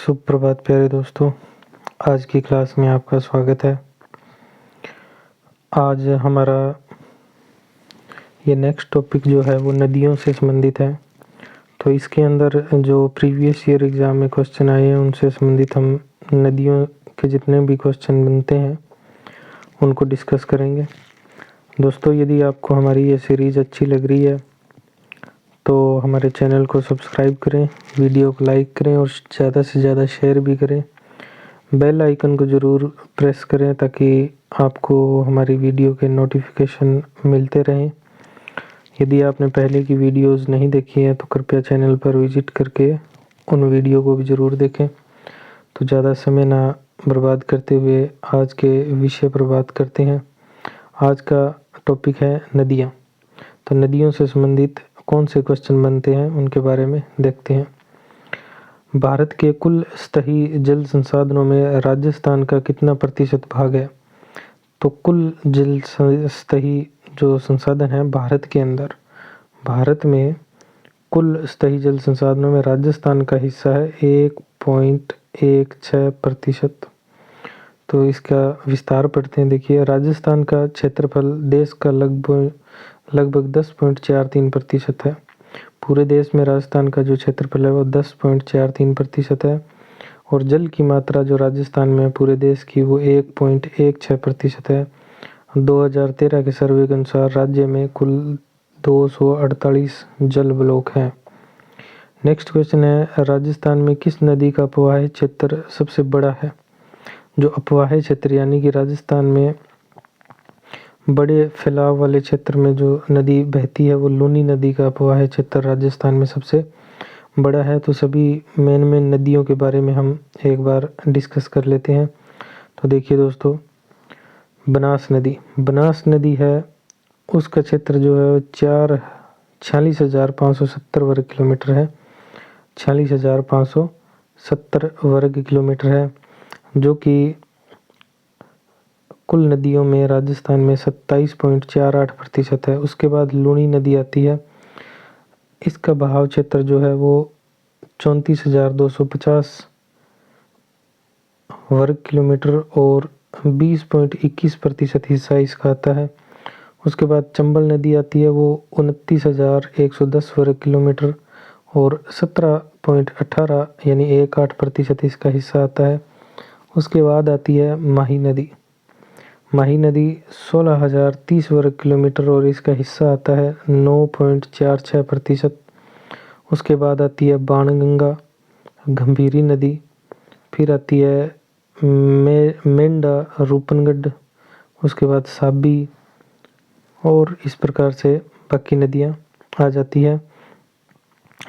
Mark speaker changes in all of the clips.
Speaker 1: सुप्रभात प्यारे दोस्तों, आज की क्लास में आपका स्वागत है। आज हमारा ये नेक्स्ट टॉपिक जो है वो नदियों से संबंधित है। तो इसके अंदर जो प्रीवियस ईयर एग्ज़ाम में क्वेश्चन आए हैं उनसे संबंधित हम नदियों के जितने भी क्वेश्चन बनते हैं उनको डिस्कस करेंगे। दोस्तों, यदि आपको हमारी ये सीरीज़ अच्छी लग रही है तो हमारे चैनल को सब्सक्राइब करें, वीडियो को लाइक करें और ज़्यादा से ज़्यादा शेयर भी करें। बेल आइकन को ज़रूर प्रेस करें ताकि आपको हमारी वीडियो के नोटिफिकेशन मिलते रहें। यदि आपने पहले की वीडियोस नहीं देखी हैं तो कृपया चैनल पर विज़िट करके उन वीडियो को भी ज़रूर देखें। तो ज़्यादा समय ना बर्बाद करते हुए आज के विषय पर बात करते हैं। आज का टॉपिक है नदियाँ। तो नदियों से संबंधित कौन से क्वेश्चन बनते हैं उनके बारे में देखते हैं। भारत के कुल सतही जल संसाधनों में राजस्थान का कितना प्रतिशत भाग है? तो कुल जल सतही जो संसाधन है भारत के अंदर, भारत में कुल सतही जल संसाधनों में राजस्थान का हिस्सा है 1.16%। तो इसका विस्तार पढ़ते हैं। देखिए, राजस्थान का क्षेत्रफल देश का लगभग 10.43% है। पूरे देश में राजस्थान का जो क्षेत्रफल है वो 10.43% है और जल की मात्रा जो राजस्थान में पूरे देश की वो 1.16% है। 2013 के सर्वे के अनुसार राज्य में कुल 248 जल ब्लॉक हैं। नेक्स्ट क्वेश्चन है, राजस्थान में किस नदी का अपवाही क्षेत्र सबसे बड़ा है? जो अपवाही क्षेत्र यानी कि राजस्थान में बड़े फैलाव वाले क्षेत्र में जो नदी बहती है वो लूनी नदी का अपवाही क्षेत्र राजस्थान में सबसे बड़ा है। तो सभी मेन नदियों के बारे में हम एक बार डिस्कस कर लेते हैं। तो देखिए दोस्तों, बनास नदी है, उसका क्षेत्र जो है 46,570 वर्ग किलोमीटर है। 46,570 वर्ग किलोमीटर है, जो कि कुल नदियों में राजस्थान में 27.48% है। उसके बाद लूनी नदी आती है, इसका बहाव क्षेत्र जो है वो 34,250 वर्ग किलोमीटर और 20.21% हिस्सा इसका आता है। उसके बाद चंबल नदी आती है, वो 29,110 वर्ग किलोमीटर और 17.18 यानी 18% इसका हिस्सा आता है। उसके बाद आती है माही नदी 16,030 वर्ग किलोमीटर और इसका हिस्सा आता है 9.46%। उसके बाद आती है बाणगंगा, गंभीरी नदी, फिर आती है मेंढा, रूपनगढ़, उसके बाद साबी और इस प्रकार से बाकी नदियाँ आ जाती है।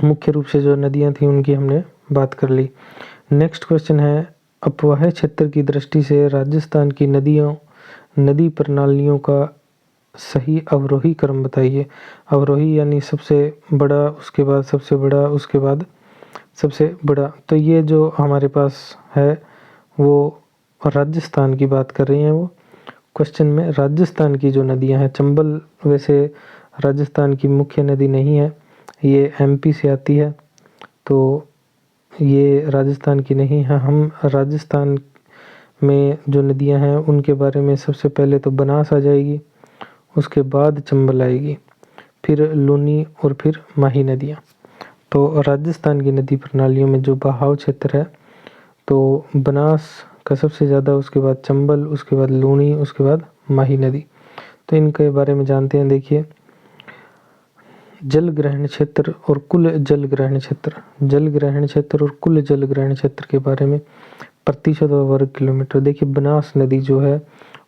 Speaker 1: मुख्य रूप से जो नदियाँ थी उनकी हमने बात कर ली। नेक्स्ट क्वेश्चन है, अपवाही क्षेत्र की दृष्टि से राजस्थान की नदी प्रणालियों का सही अवरोही क्रम बताइए। अवरोही यानी सबसे बड़ा, उसके बाद सबसे बड़ा, उसके बाद सबसे बड़ा। तो ये जो हमारे पास है वो राजस्थान की बात कर रही हैं। वो क्वेश्चन में राजस्थान की जो नदियां हैं, चंबल वैसे राजस्थान की मुख्य नदी नहीं है, ये एमपी से आती है, तो ये राजस्थान की नहीं है। हम राजस्थान में जो नदियां हैं उनके बारे में सबसे पहले तो बनास आ जाएगी, उसके बाद चंबल आएगी, फिर लूनी और फिर माही नदियाँ। तो राजस्थान की नदी प्रणालियों में जो बहाव क्षेत्र है तो बनास का सबसे ज़्यादा, उसके बाद चंबल, उसके बाद लूनी, उसके बाद माही नदी। तो इनके बारे में जानते हैं। देखिए, जल ग्रहण क्षेत्र और कुल जल ग्रहण क्षेत्र के बारे में प्रतिशत वर्ग किलोमीटर। देखिए, बनास नदी जो है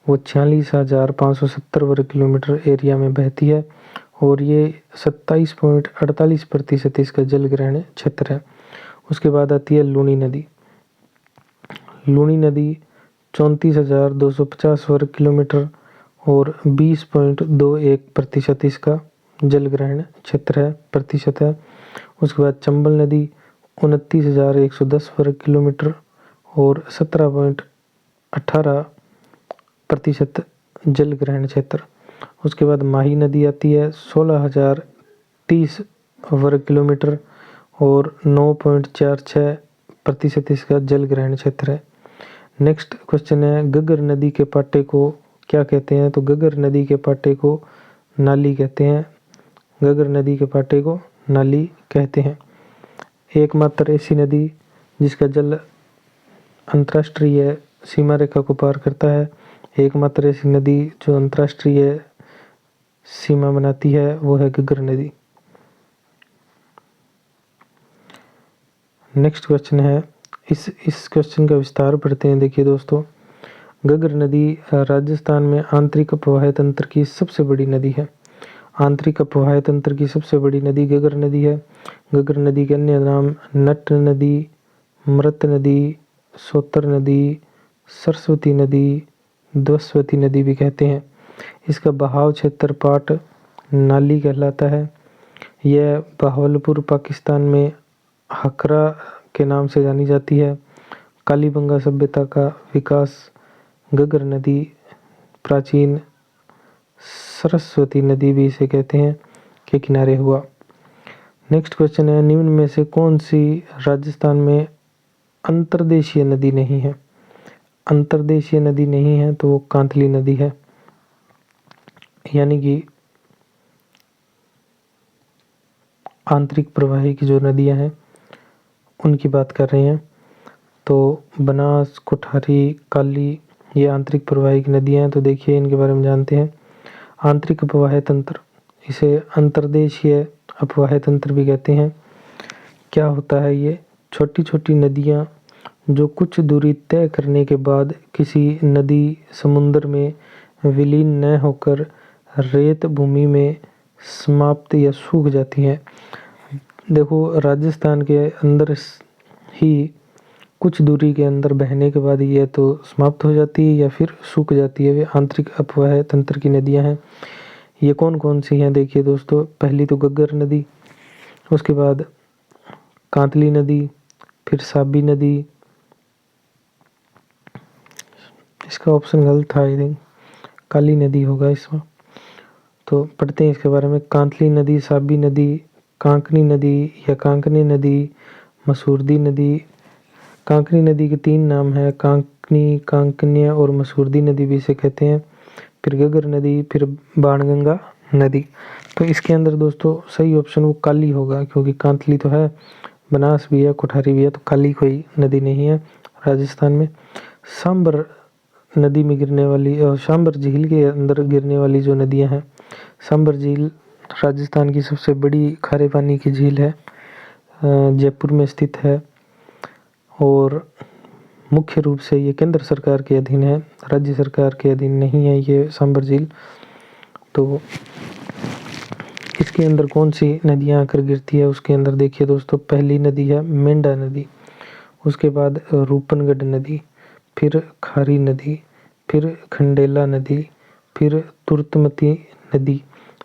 Speaker 1: वो 46,570 वर्ग किलोमीटर एरिया में बहती है और ये 27.48% इसका जल ग्रहण क्षेत्र है। उसके बाद आती है लूनी नदी 34,250 वर्ग किलोमीटर और 20.21% इसका जल ग्रहण क्षेत्र है, प्रतिशत है। उसके बाद चंबल नदी 29,110 वर्ग किलोमीटर और 17.18% जल ग्रहण क्षेत्र। उसके बाद माही नदी आती है 16,030 वर्ग किलोमीटर और 9.46 प्रतिशत इसका जल ग्रहण क्षेत्र है। नेक्स्ट क्वेश्चन है, गगर नदी के पाटे को क्या कहते हैं? तो गगर नदी के पाटे को नाली कहते हैं। गगर नदी के पाटे को नाली कहते हैं। एकमात्र ऐसी नदी जिसका जल अंतर्राष्ट्रीय सीमा रेखा को पार करता है, एकमात्र ऐसी नदी जो अंतर्राष्ट्रीय सीमा बनाती है वो है गगर नदी। नेक्स्ट क्वेश्चन है, इस क्वेश्चन का विस्तार पढ़ते हैं। देखिए दोस्तों, गगर नदी राजस्थान में आंतरिक अपवाह तंत्र की सबसे बड़ी नदी है। आंतरिक अपवाह तंत्र की सबसे बड़ी नदी गगर नदी है। गगर नदी के अन्य नाम नट नदी, मृत नदी, सोतर नदी, सरस्वती नदी, द्वस्वती नदी भी कहते हैं। इसका बहाव क्षेत्र पाट नाली कहलाता है। यह बहावलपुर पाकिस्तान में हकरा के नाम से जानी जाती है। कालीबंगा सभ्यता का विकास गगर नदी, प्राचीन सरस्वती नदी भी इसे कहते हैं, के किनारे हुआ। नेक्स्ट क्वेश्चन है, निम्न में से कौन सी राजस्थान में अंतर्देशीय नदी नहीं है? अंतर्देशीय नदी नहीं है तो वो कांतली नदी है। यानी कि आंतरिक प्रवाही की जो नदियां हैं उनकी बात कर रहे हैं। तो बनास, कोठारी, काली ये आंतरिक प्रवाही की नदियां हैं। तो देखिए इनके बारे में जानते हैं। आंतरिक अपवाह तंत्र, इसे अंतर्देशीय अपवाह तंत्र भी कहते हैं। क्या होता है ये? छोटी छोटी नदियां जो कुछ दूरी तय करने के बाद किसी नदी समुद्र में विलीन न होकर रेत भूमि में समाप्त या सूख जाती हैं। देखो, राजस्थान के अंदर ही कुछ दूरी के अंदर बहने के बाद ये तो समाप्त हो जाती है या फिर सूख जाती है। वे आंतरिक अपवाह तंत्र की नदियां हैं। ये कौन कौन सी हैं? देखिए दोस्तों, पहली तो गगर नदी, उसके बाद कांतली नदी, फिर साबी नदी। इसका ऑप्शन गलत था, आई थिंक काली नदी होगा इसमें। तो पढ़ते हैं इसके बारे में। कांतली नदी, साबी नदी, कांकनी नदी या कांकनी नदी, मसूरदी नदी। कांकनी नदी के 3 नाम हैं, कांकनी, कांकन्या और मसूरदी नदी भी इसे कहते हैं। फिर गगर नदी, फिर बाणगंगा नदी। तो इसके अंदर दोस्तों सही ऑप्शन वो काली होगा, क्योंकि कांतली तो है, बनास भी है, कोठारी भी है, तो काली कोई नदी नहीं है राजस्थान में। सांबर नदी में गिरने वाली और सांबर झील के अंदर गिरने वाली जो नदियां हैं, सांबर झील राजस्थान की सबसे बड़ी खारे पानी की झील है, जयपुर में स्थित है और मुख्य रूप से ये केंद्र सरकार के अधीन है, राज्य सरकार के अधीन नहीं है ये सांबर झील। तो इसके अंदर कौन सी नदियां आकर गिरती है? उसके अंदर देखिए दोस्तों, पहली नदी है मेंढा नदी, उसके बाद रूपनगढ़ नदी, फिर खारी नदी, फिर खंडेला नदी, फिर तुर्तमती नदी।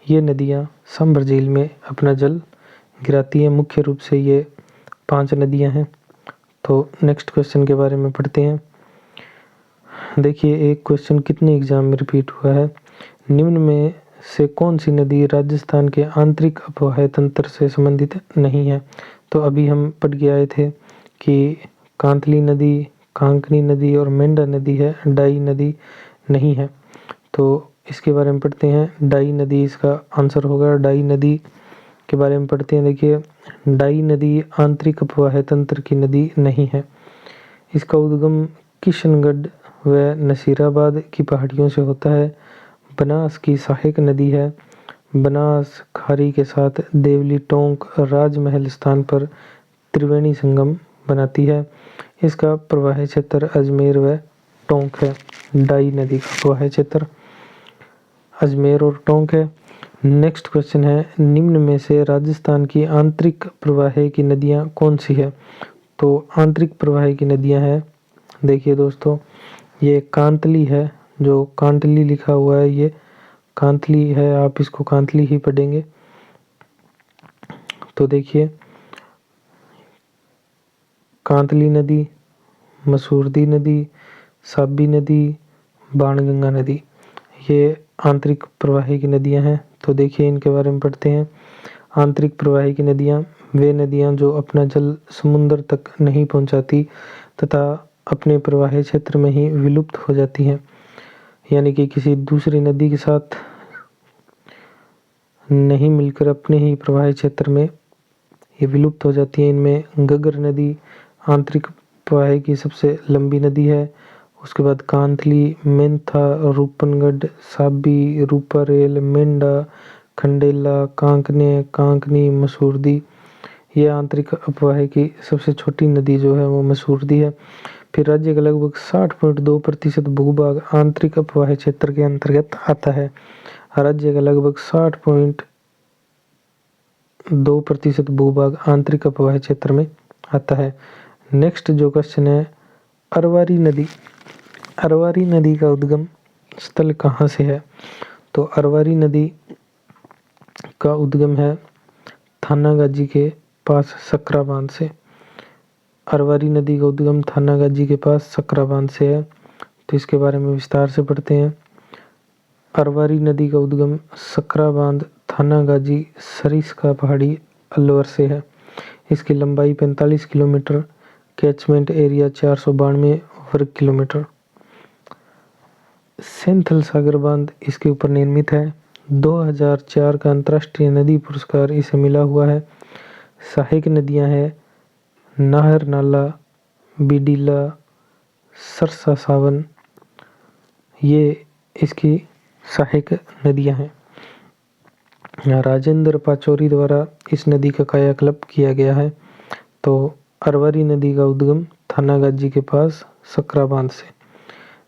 Speaker 1: ये नदियां सांबर झील में अपना जल गिराती हैं। मुख्य रूप से ये 5 नदियां हैं। तो नेक्स्ट क्वेश्चन के बारे में पढ़ते हैं। देखिए, एक क्वेश्चन कितने एग्जाम में रिपीट हुआ है। निम्न में से कौन सी नदी राजस्थान के आंतरिक अपवाह तंत्र से संबंधित नहीं है? तो अभी हम पढ़ के आए थे कि कांतली नदी, कांकनी नदी और मेंढा नदी है, डाई नदी नहीं है। तो इसके बारे में पढ़ते हैं। डाई नदी इसका आंसर होगा। डाई नदी के बारे में पढ़ते हैं। देखिए, डाई नदी आंतरिक अपवाह तंत्र की नदी नहीं है। इसका उद्गम किशनगढ़ व नसीराबाद की पहाड़ियों से होता है। बनास की सहायक नदी है। बनास खारी के साथ देवली टोंक राजमहल स्थान पर त्रिवेणी संगम बनाती है। इसका प्रवाह क्षेत्र अजमेर व टोंक है। डाई नदी का प्रवाह क्षेत्र अजमेर और टोंक है। नेक्स्ट क्वेश्चन है, निम्न में से राजस्थान की आंतरिक प्रवाह की नदियां कौन सी है? तो आंतरिक प्रवाह की नदियां हैं, देखिए दोस्तों, ये कांतली है, जो कांतली लिखा हुआ है ये कांतली है, आप इसको कांतली ही पढ़ेंगे। तो देखिए, कांतली नदी, मसूरदी नदी, साबी नदी, बाणगंगा नदी, ये आंतरिक प्रवाही की नदियां हैं। तो देखिए इनके बारे में पढ़ते हैं। आंतरिक प्रवाही की नदियां वे नदियाँ जो अपना जल समुद्र तक नहीं पहुँचाती तथा अपने प्रवाह क्षेत्र में ही विलुप्त हो जाती हैं, यानी कि किसी दूसरी नदी के साथ नहीं मिलकर अपने ही प्रवाह क्षेत्र में ये विलुप्त हो जाती हैं। इनमें घग्गर नदी आंतरिक प्रवाह की सबसे लंबी नदी है। उसके बाद कांतली, मेंथा, रूपनगढ़, साबी, रूपारेल, मेंढा, खंडेला, कांकने, कांकनी, मसूरदी, ये आंतरिक अपवाह की सबसे छोटी नदी जो है वो मसूरदी है। फिर राज्य का लगभग 60.2% भूभाग आंतरिक अपवाह क्षेत्र के अंतर्गत आता है। राज्य का लगभग 60.2% भूभाग आंतरिक अपवाह क्षेत्र में आता है। नेक्स्ट जो क्वेश्चन है, अरवारी नदी। अरवारी नदी का उद्गम स्थल कहाँ से है? तो अरवारी नदी का उद्गम है थानागाजी के पास सकरा बांध से। अरवारी नदी का उद्गम थानागाजी के पास सकरा बांध से है। तो इसके बारे में विस्तार से पढ़ते हैं। अरवारी नदी का उद्गम सकरा बांध, थानागाजी, सरिस्का पहाड़ी, अलवर से है। इसकी लंबाई 45 किलोमीटर, कैचमेंट एरिया 492 वर्ग किलोमीटर। सेंथल सागर बांध इसके ऊपर निर्मित है। 2004 का अंतर्राष्ट्रीय नदी पुरस्कार इसे मिला हुआ है। सहायक नदियां हैं नाहर नाला, बिडिला, सरसा सावन, ये इसकी सहायक नदियां हैं। राजेंद्र पाचौरी द्वारा इस नदी का कायाकल्प किया गया है। तो अरवारी नदी का उद्गम थानागाजी के पास सकरा बांध से।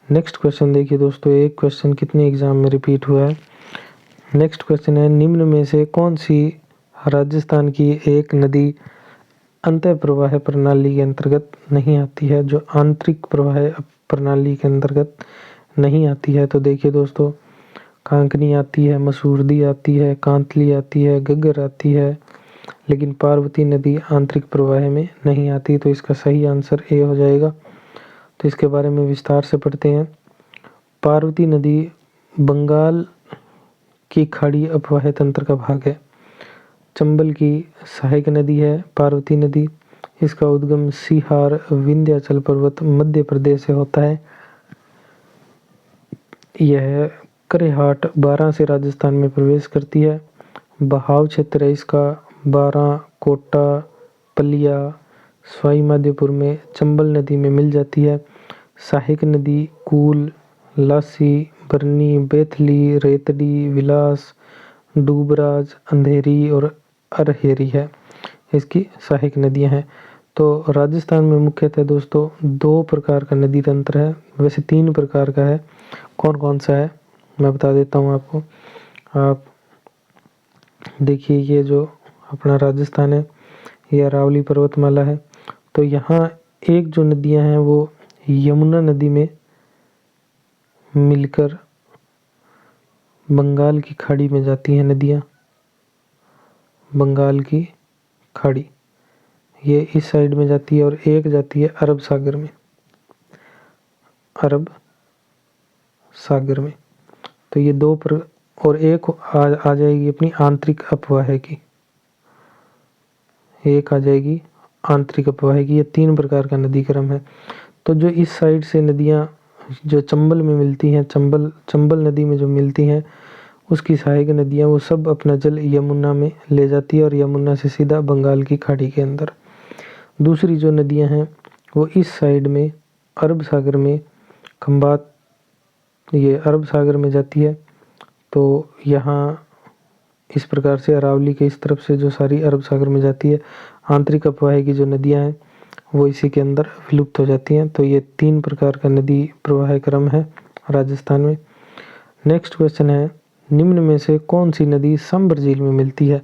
Speaker 1: नेक्स्ट क्वेश्चन देखिए दोस्तों, एक क्वेश्चन कितने एग्जाम में रिपीट हुआ है। नेक्स्ट क्वेश्चन है, निम्न में से कौन सी राजस्थान की एक नदी अंतः प्रवाह प्रणाली के अंतर्गत नहीं आती है, जो आंतरिक प्रवाह प्रणाली के अंतर्गत नहीं आती है? तो देखिए दोस्तों, कांकनी आती है, मसूरदी आती है, कांतली आती है, घग्गर आती है, लेकिन पार्वती नदी आंतरिक प्रवाह में नहीं आती। तो इसका सही आंसर ए हो जाएगा। तो इसके बारे में विस्तार से पढ़ते हैं। पार्वती नदी बंगाल की खाड़ी अपवाह तंत्र का भाग है। चंबल की सहायक नदी है पार्वती नदी। इसका उद्गम सीहार, विंध्याचल पर्वत, मध्य प्रदेश से होता है। यह करेहाट, बारां से राजस्थान में प्रवेश करती है। बहाव क्षेत्र है इसका बारां, कोटा, पलिया, सवाई माधोपुर में चंबल नदी में मिल जाती है। सहायक नदी कूल, लासी, बरनी, बेथली, रेतड़ी, विलास, डूबराज, अंधेरी और अरहेरी है, इसकी सहायक नदियां हैं। तो राजस्थान में मुख्यतः दोस्तों 2 प्रकार का नदी तंत्र है, वैसे 3 प्रकार का है। कौन कौन सा है मैं बता देता हूँ आपको। आप देखिए, ये जो अपना राजस्थान है, ये अरावली पर्वतमाला है। तो यहाँ एक जो नदियाँ हैं वो यमुना नदी में मिलकर बंगाल की खाड़ी में जाती हैं नदियाँ। बंगाल की खाड़ी ये इस साइड में जाती है और एक जाती है अरब सागर में। अरब सागर में तो ये 2 और एक आ जाएगी अपनी आंतरिक अपवाह की। एक आ जाएगी आंतरिक अपवाह की। ये 3 प्रकार का नदी क्रम है। तो जो इस साइड से नदियाँ जो चंबल में मिलती हैं, चंबल नदी में जो मिलती हैं, उसकी सहायक नदियाँ वो सब अपना जल यमुना में ले जाती है और यमुना से सीधा बंगाल की खाड़ी के अंदर। दूसरी जो नदियाँ हैं वो इस साइड में अरब सागर में खंबात, ये अरब सागर में जाती है। तो यहाँ इस प्रकार से अरावली के इस तरफ से जो सारी अरब सागर में जाती है, आंतरिक अपवाह की जो नदियाँ हैं वो इसी के अंदर विलुप्त हो जाती हैं। तो ये 3 प्रकार का नदी प्रवाह क्रम है राजस्थान में। नेक्स्ट क्वेश्चन है, निम्न में से कौन सी नदी सांबर झील में मिलती है?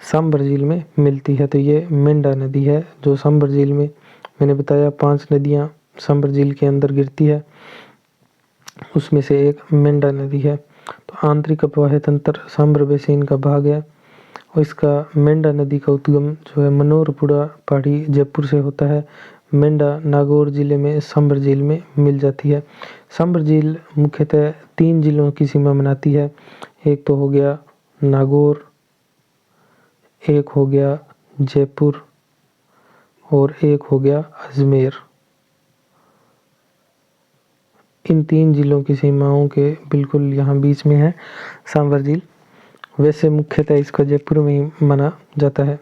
Speaker 1: सांबर झील में मिलती है तो ये मेंढा नदी है, जो सांबर झील में मैंने बताया 5 नदियाँ सांबर झील के अंदर गिरती है, उसमें से एक मेंढा नदी है। तो आंतरिक अपवाह तंत्र सांबर बेसिन का भाग है और इसका मेंढा नदी का उद्गम जो है मनोरपुरा पहाड़ी जयपुर से होता है। मेंढा नागौर जिले में सांबर झील में मिल जाती है। सांबर झील मुख्यतः 3 जिलों की सीमा बनाती है। एक तो हो गया नागौर, एक हो गया जयपुर और एक हो गया अजमेर। इन 3 जिलों की सीमाओं के बिल्कुल यहाँ बीच में है सांभर झील। वैसे मुख्यतः इसको जयपुर में ही माना जाता है।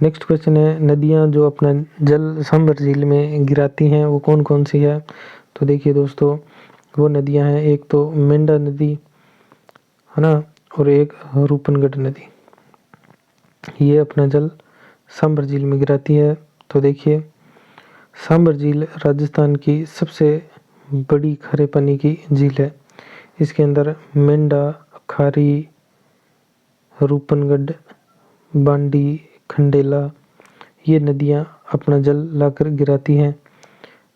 Speaker 1: नेक्स्ट क्वेश्चन है, नदियाँ जो अपना जल सांभर झील में गिराती हैं वो कौन कौन सी है? तो देखिए दोस्तों, वो नदियाँ हैं, एक तो मेंढा नदी है ना, और एक रूपनगढ़ नदी। ये अपना जल सांभर झील में गिराती है। तो देखिए, सांभर झील राजस्थान की सबसे बड़ी खारे पानी की झील है। इसके अंदर मेंढा, खारी, रूपनगढ़, बांडी, खंडेला ये नदियाँ अपना जल लाकर गिराती हैं।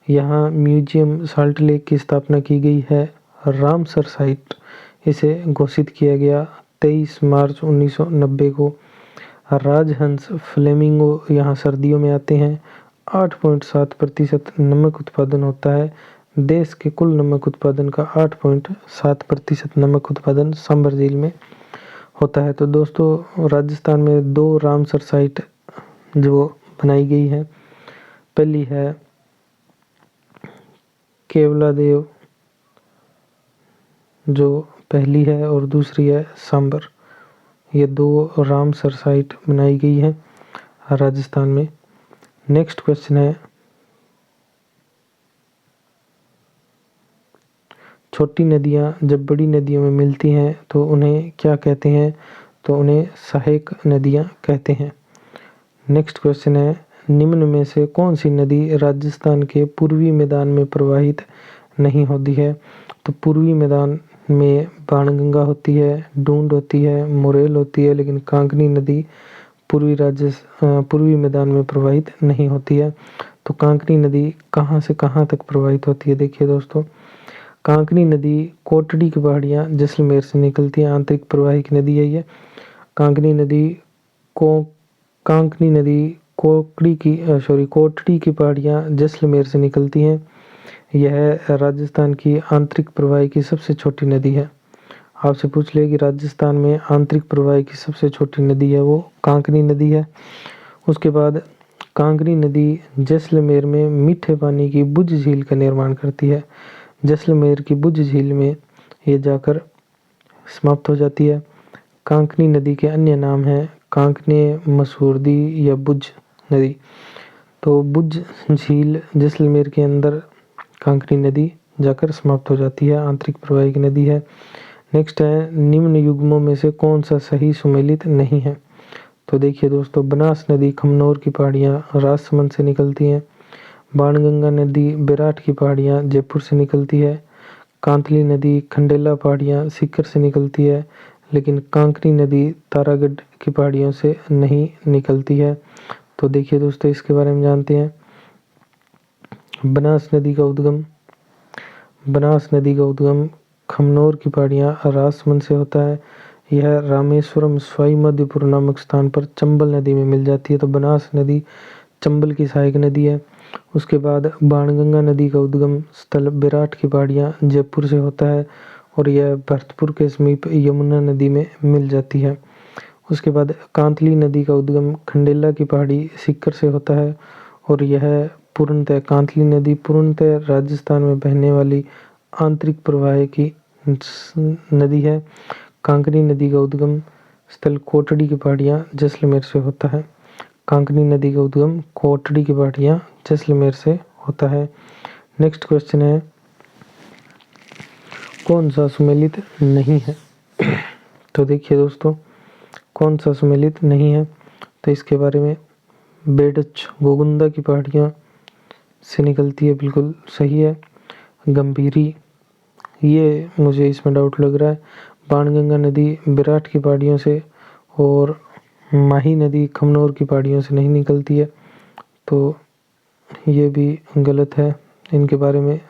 Speaker 1: यहाँ म्यूजियम साल्ट लेक की स्थापना की गई है। रामसर साइट इसे घोषित किया गया 23 मार्च 1990 को। राजहंस फ्लेमिंगो यहाँ सर्दियों में आते हैं। 8.7% नमक उत्पादन होता है। देश के कुल नमक उत्पादन का 8.7% नमक उत्पादन सांभर झील में होता है। तो दोस्तों, राजस्थान में 2 रामसर साइट जो बनाई गई है, पहली है केवलादेव जो पहली है और दूसरी है सांभर। ये 2 रामसर साइट बनाई गई है राजस्थान में। नेक्स्ट क्वेश्चन है, छोटी नदियाँ जब बड़ी नदियों में मिलती हैं तो उन्हें क्या कहते हैं? तो उन्हें सहायक नदियाँ कहते हैं। नेक्स्ट क्वेश्चन है, निम्न में से कौन सी नदी राजस्थान के पूर्वी मैदान में प्रवाहित नहीं होती है? तो पूर्वी मैदान में बाणगंगा होती है, डूंड होती है, मोरेल होती है, लेकिन कांकनी नदी पूर्वी मैदान में प्रवाहित नहीं होती है। तो कांकनी नदी कहाँ से कहाँ तक प्रवाहित होती है? देखिए दोस्तों, कांकनी नदी कोटड़ी की पहाड़ियाँ जैसलमेर से निकलती है, आंतरिक प्रवाहिक नदी है ये। कांकनी नदी कोटड़ी की पहाड़ियाँ जैसलमेर से निकलती हैं। यह राजस्थान की आंतरिक प्रवाह की सबसे छोटी नदी है। आपसे पूछ ले कि राजस्थान में आंतरिक प्रवाह की सबसे छोटी नदी है, वो कांकनी नदी है। उसके बाद कांकनी नदी जैसलमेर में मीठे पानी की बुझ झील का निर्माण करती है। जैसलमेर की बुझ झील में ये जाकर समाप्त हो जाती है। कांकनी नदी के अन्य नाम हैं कांकने, मसूरदी या बुझ नदी। तो बुझ झील जैसलमेर के अंदर कांकनी नदी जाकर समाप्त हो जाती है, आंतरिक प्रवाहिक नदी है। नेक्स्ट है, निम्न युग्मों में से कौन सा सही सुमेलित नहीं है? तो देखिए दोस्तों, बनास नदी खमनोर की पहाड़ियाँ राजसमंद से निकलती हैं। बाणगंगा नदी बैराठ की पहाड़ियाँ जयपुर से निकलती है। कांतली नदी खंडेला पहाड़ियाँ सीकर से निकलती है, लेकिन कांकनी नदी तारागढ़ की पहाड़ियों से नहीं निकलती है। तो देखिए दोस्तों, इसके बारे में जानते हैं। बनास नदी का उद्गम खमनोर की पहाड़ियाँ राजसमंद से होता है। यह रामेश्वरम स्वाई मध्यपुर नामक स्थान पर चंबल नदी में मिल जाती है। तो बनास नदी चंबल की सहायक नदी है। उसके बाद बाणगंगा नदी का उद्गम स्थल बैराठ की पहाड़ियाँ जयपुर से होता है और यह भरतपुर के समीप यमुना नदी में मिल जाती है। उसके बाद कांतली नदी का उद्गम खंडेला की पहाड़ी सीकर से होता है और यह कांतली नदी पूर्णतः राजस्थान में बहने वाली आंतरिक प्रवाह की नदी है। कांकनी नदी का उद्गम स्थल कोटड़ी की पहाड़ियाँ जैसलमेर से होता है। कांकनी नदी का उद्गम कोटड़ी की पहाड़ियाँ जैसलमेर से होता है। नेक्स्ट क्वेश्चन है, कौन सा सुमेलित नहीं है? तो देखिए दोस्तों, कौन सा सुमेलित नहीं है? तो इसके बारे में बेडच गोगुंदा की पहाड़ियाँ से निकलती है, बिल्कुल सही है। गंभीरी, ये मुझे इसमें डाउट लग रहा है। बाणगंगा नदी बैराठ की पहाड़ियों से और माही नदी खमनोर की पहाड़ियों से नहीं निकलती है, तो ये भी गलत है। इनके बारे में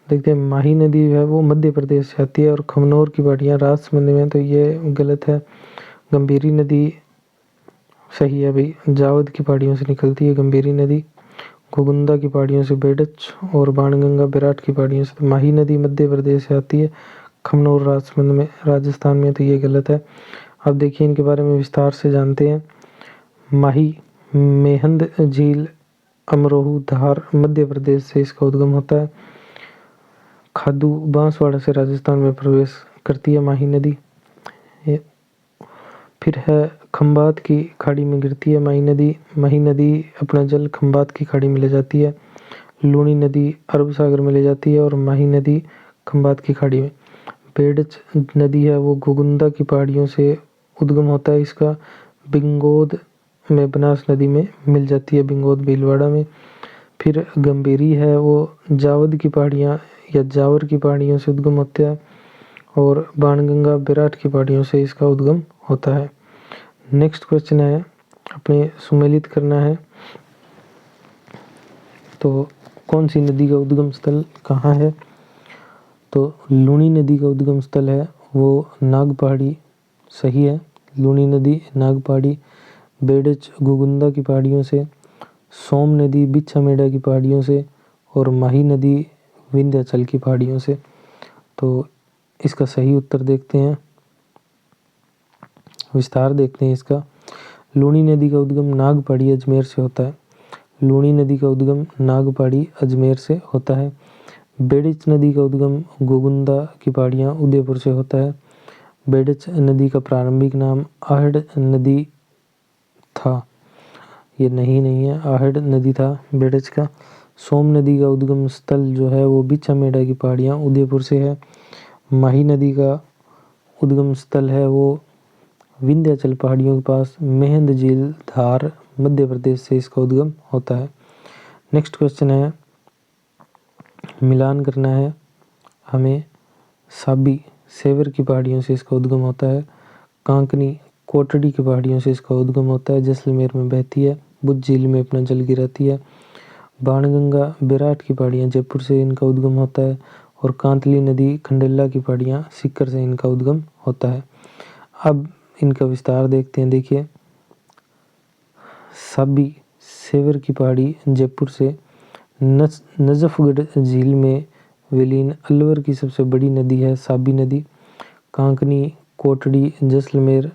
Speaker 1: देखते हैं। माही नदी है वो मध्य प्रदेश से आती है और खमनोर की पहाड़ियाँ राजसमंद में, तो ये गलत है। गंभीरी नदी सही है भाई, जावद की पहाड़ियों से निकलती है गंभीरी नदी। गोगुंदा की पहाड़ियों से बेडच और बाणगंगा बैराठ की पहाड़ियों से। माही नदी मध्य प्रदेश से आती है, खमनोर राजस्थान में, तो ये गलत है। अब देखिए इनके बारे में विस्तार से जानते हैं। माही मेहंद झील अमरोह धार मध्य प्रदेश से इसका उद्गम होता है। खादू बांसवाड़ा से राजस्थान में प्रवेश करती है माही नदी। फिर है खंबात की खाड़ी में गिरती है माही नदी। माही नदी अपना जल खंबात की खाड़ी में ले जाती है। लूणी नदी अरब सागर में ले जाती है और माही नदी खंबात की खाड़ी में। बेडच नदी है वो गोगुंदा की पहाड़ियों से उद्गम होता है इसका। बिंगोद में बनास नदी में मिल जाती है, बिंगोद भीलवाड़ा में। फिर गंभीरी है वो जावद की पहाड़ियाँ या जावर की पहाड़ियों से उद्गम होता है और बाणगंगा बेराट की पहाड़ियों से इसका उद्गम होता है। नेक्स्ट क्वेश्चन है अपने सुमेलित करना है। तो कौन सी नदी का उद्गम स्थल कहाँ है? तो लूणी नदी का उद्गम स्थल है वो नाग पहाड़ी, सही है। लूणी नदी नाग पहाड़ी, बेडच गोगुंदा की पहाड़ियों से, सोम नदी बिच्छा मेड़ा की पहाड़ियों से और माही नदी विंध्याचल की पहाड़ियों से। तो इसका सही उत्तर देखते हैं, विस्तार देखते हैं इसका। लूणी नदी का उद्गम नाग पहाड़ी अजमेर से होता है। लूणी नदी का उद्गम नाग पहाड़ी अजमेर से होता है। बेडच नदी का उद्गम गोगुंदा की पहाड़ियाँ उदयपुर से होता है। बेडच नदी का प्रारंभिक नाम आहड़ नदी था, ये नहीं है, आहड़ नदी था बेडच का। सोम नदी का उद्गम स्थल जो है वो बिच्छा मेड़ा की पहाड़ियाँ उदयपुर से है। माही नदी का उद्गम स्थल है वो विंध्याचल पहाड़ियों के पास, मेहंद झील धार मध्य प्रदेश से इसका उद्गम होता है। नेक्स्ट क्वेश्चन है, मिलान करना है हमें। साबी सेवर की पहाड़ियों से इसका उद्गम होता है। कांकनी कोटड़ी की पहाड़ियों से इसका उद्गम होता है, जैसलमेर में बहती है, बुद्ध झील में अपना जल गिराती है। बाणगंगा बेराट की पहाड़ियाँ जयपुर से इनका उद्गम होता है और कांतली नदी खंडेला की पहाड़ियाँ सीकर से इनका उद्गम होता है। अब इनका विस्तार देखते हैं। देखिए, साबी सेवर की पहाड़ी जयपुर से नजफगढ़ झील में विलीन अलवर की सबसे बड़ी नदी है साबी नदी। कांकनी कोटड़ी जैसलमेर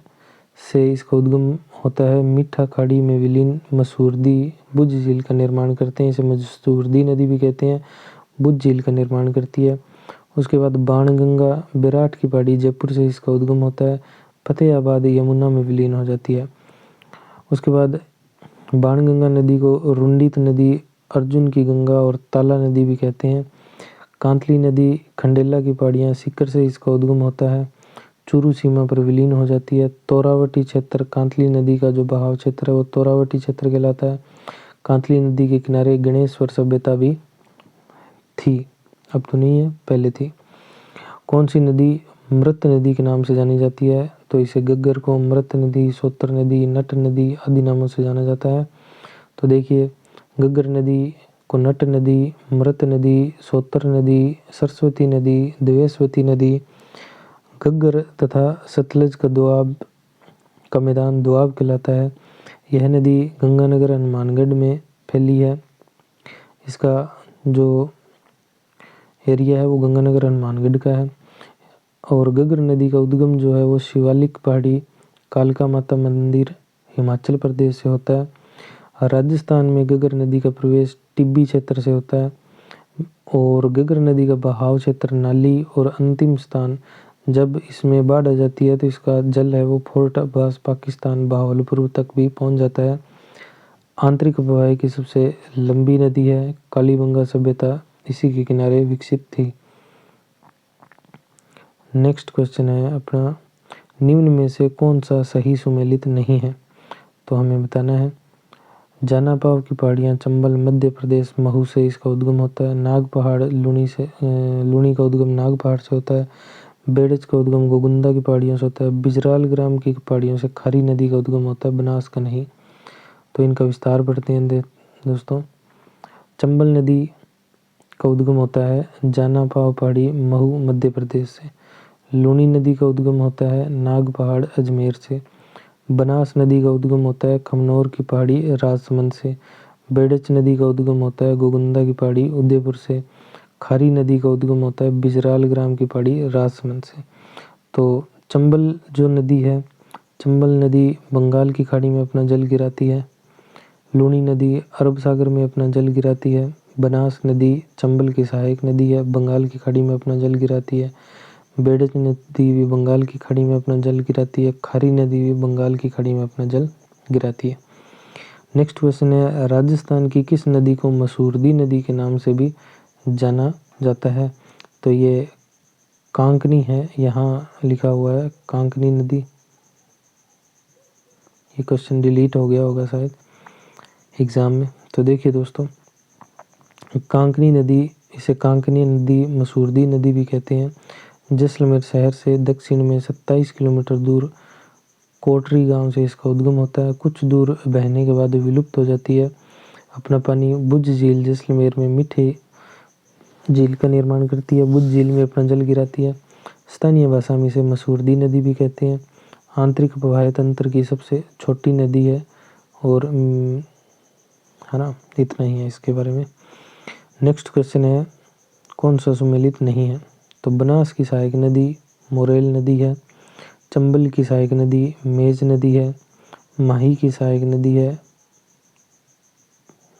Speaker 1: से इसका उद्गम होता है। मीठा खाड़ी में विलीन मसूरदी बुझ झील का निर्माण करते हैं, इसे मसूरदी नदी भी कहते हैं, बुझ झील का निर्माण करती है। उसके बाद बाणगंगा बेराट की पहाड़ी जयपुर से इसका उद्गम होता है, फतेहाबाद यमुना में विलीन हो जाती है। उसके बाद बाणगंगा नदी को रुंडीत नदी, अर्जुन की गंगा और ताला नदी भी कहते हैं। कांतली नदी खंडेला की पहाड़ियाँ सीकर से इसका उद्गम होता है, चूरू सीमा पर विलीन हो जाती है। तोरावटी क्षेत्र कांतली नदी का जो बहाव क्षेत्र है वो तोरावटी क्षेत्र कहलाता है। कांतली नदी के किनारे गणेश्वर सभ्यता भी थी, अब तो नहीं है, पहले थी। कौन सी नदी मृत नदी के नाम से जानी जाती है? तो इसे गग्गर को मृत नदी, सोतर नदी, नट नदी आदि नामों से जाना जाता है। तो देखिए, गग्गर नदी को नट नदी, मृत नदी, सोतर नदी, सरस्वती नदी, देवेश्वती नदी, गग्गर तथा सतलज का दोआब का मैदान दोआब कहलाता है। यह नदी गंगानगर हनुमानगढ़ में फैली है। इसका जो एरिया है वो गंगानगर हनुमानगढ़ का है। और गग्गर नदी का उद्गम जो है वो शिवालिक पहाड़ी कालका माता मंदिर हिमाचल प्रदेश से होता है। राजस्थान में गग्गर नदी का प्रवेश टिब्बी क्षेत्र से होता है और गग्गर नदी का बहाव क्षेत्र नाली और अंतिम स्थान जब इसमें बाढ़ आ जाती है तो इसका जल है वो फोर्ट अब्बास पाकिस्तान बहावलपुर तक भी पहुंच जाता है। आंतरिक बहाव की सबसे लंबी नदी है कालीबंगा सभ्यता इसी के किनारे विकसित थी। नेक्स्ट क्वेश्चन है अपना, निम्न में से कौन सा सही सुमेलित नहीं है? तो हमें बताना है। जानापाव की पहाड़ियाँ चंबल मध्य प्रदेश महू से इसका उद्गम होता है। नाग पहाड़ लूणी का उद्गम नाग पहाड़ से होता है। बेडच का उद्गम गोगुंदा की पहाड़ियों से होता है। बिजराल ग्राम की पहाड़ियों से खारी नदी का उद्गम होता है, बनास का नहीं। तो इनका विस्तार पढ़ते हैं दोस्तों। चंबल नदी का उद्गम होता है जानापाव पहाड़ी महू मध्य प्रदेश से। लूणी नदी का उद्गम होता है नाग पहाड़ अजमेर से। बनास नदी का उद्गम होता है खमनोर की पहाड़ी राजसमंद से। बेडच नदी का उद्गम होता है गोगुंदा की पहाड़ी उदयपुर से। खारी नदी का उद्गम होता है बिजराल ग्राम की पहाड़ी राजसमंद से। तो चंबल जो नदी है चंबल नदी बंगाल की खाड़ी में अपना जल गिराती है। लूनी नदी अरब सागर में अपना जल गिराती है। बनास नदी चंबल की सहायक नदी है, बंगाल की खाड़ी में अपना जल गिराती है। बेडज नदी भी बंगाल की खाड़ी में अपना जल गिराती है। खारी नदी भी बंगाल की खाड़ी में अपना जल गिराती है। नेक्स्ट क्वेश्चन है, राजस्थान की किस नदी को मसूरदी नदी के नाम से भी जाना जाता है? तो ये कांकनी है, यहाँ लिखा हुआ है कांकनी नदी। ये क्वेश्चन डिलीट हो गया होगा शायद एग्ज़ाम में। तो देखिए दोस्तों, कांकनी नदी, इसे कांकनी नदी, मसूरदी नदी भी कहते हैं। जैसलमेर शहर से दक्षिण में 27 किलोमीटर दूर कोटरी गांव से इसका उद्गम होता है। कुछ दूर बहने के बाद विलुप्त हो जाती है। अपना पानी भुज झील जैसलमेर में मीठे झील का निर्माण करती है। भुज झील में अपना जल गिराती है। स्थानीय भाषा में इसे मसूरदी नदी भी कहते हैं। आंतरिक प्रवाह तंत्र की सबसे छोटी नदी है और है ना, इतना ही है इसके बारे में। नेक्स्ट क्वेश्चन है, कौन सा सुमेलित नहीं है? तो बनास की सहायक नदी मोरेल नदी है। चंबल की सहायक नदी मेज नदी है। माही की सहायक नदी है,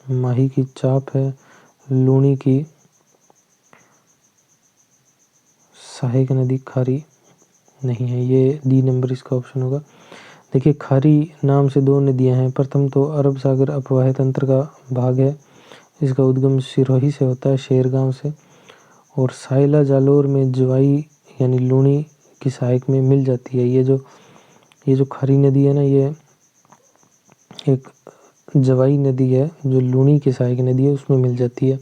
Speaker 1: माही की चाप है। लूनी की सहायक नदी खारी नहीं है, ये डी नंबर इसका ऑप्शन होगा। देखिए, खारी नाम से दो नदियां हैं। प्रथम तो अरब सागर अपवाह तंत्र का भाग है, इसका उद्गम सिरोही से होता है, शेरगांव से। और साइला जालोर में जवाई यानी लूनी की सहायक में मिल जाती है। ये जो खारी नदी है ना, ये एक जवाई नदी है जो लूनी की सहायक नदी है, उसमें मिल जाती है।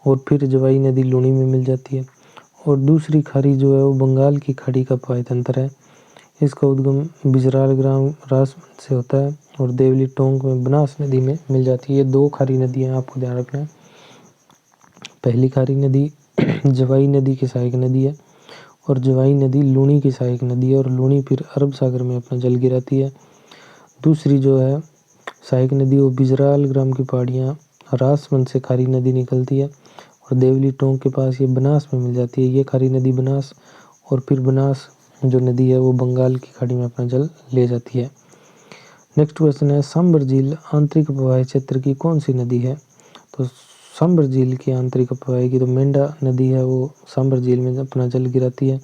Speaker 1: और फिर जवाई नदी लूनी में मिल जाती है। और दूसरी खारी जो है वो बंगाल की खाड़ी का अपवाह तंत्र है। इसका उद्गम बिजराल ग्राम राजमंद से होता है और देवली टोंक में बनास नदी में मिल जाती है। ये दो खारी नदियाँ आपको ध्यान रखना है। पहली खारी नदी जवाई नदी की सहायक नदी है और जवाई नदी लूनी की सहायक नदी है और लूनी फिर अरब सागर में अपना जल गिराती है। दूसरी जो है सहायक नदी वो बिजराल ग्राम की पहाड़ियाँ राजमंद से खारी नदी निकलती है और देवली टोंक के पास ये बनास में मिल जाती है। ये खारी नदी बनास और फिर बनास जो नदी है वो बंगाल की खाड़ी में अपना जल ले जाती है। नेक्स्ट क्वेश्चन है, सांबर झील आंतरिक प्रवाह क्षेत्र की कौन सी नदी है? तो सांबर झील की आंतरिक प्रवाह की तो मेंढा नदी है, वो सांबर झील में अपना जल गिराती है।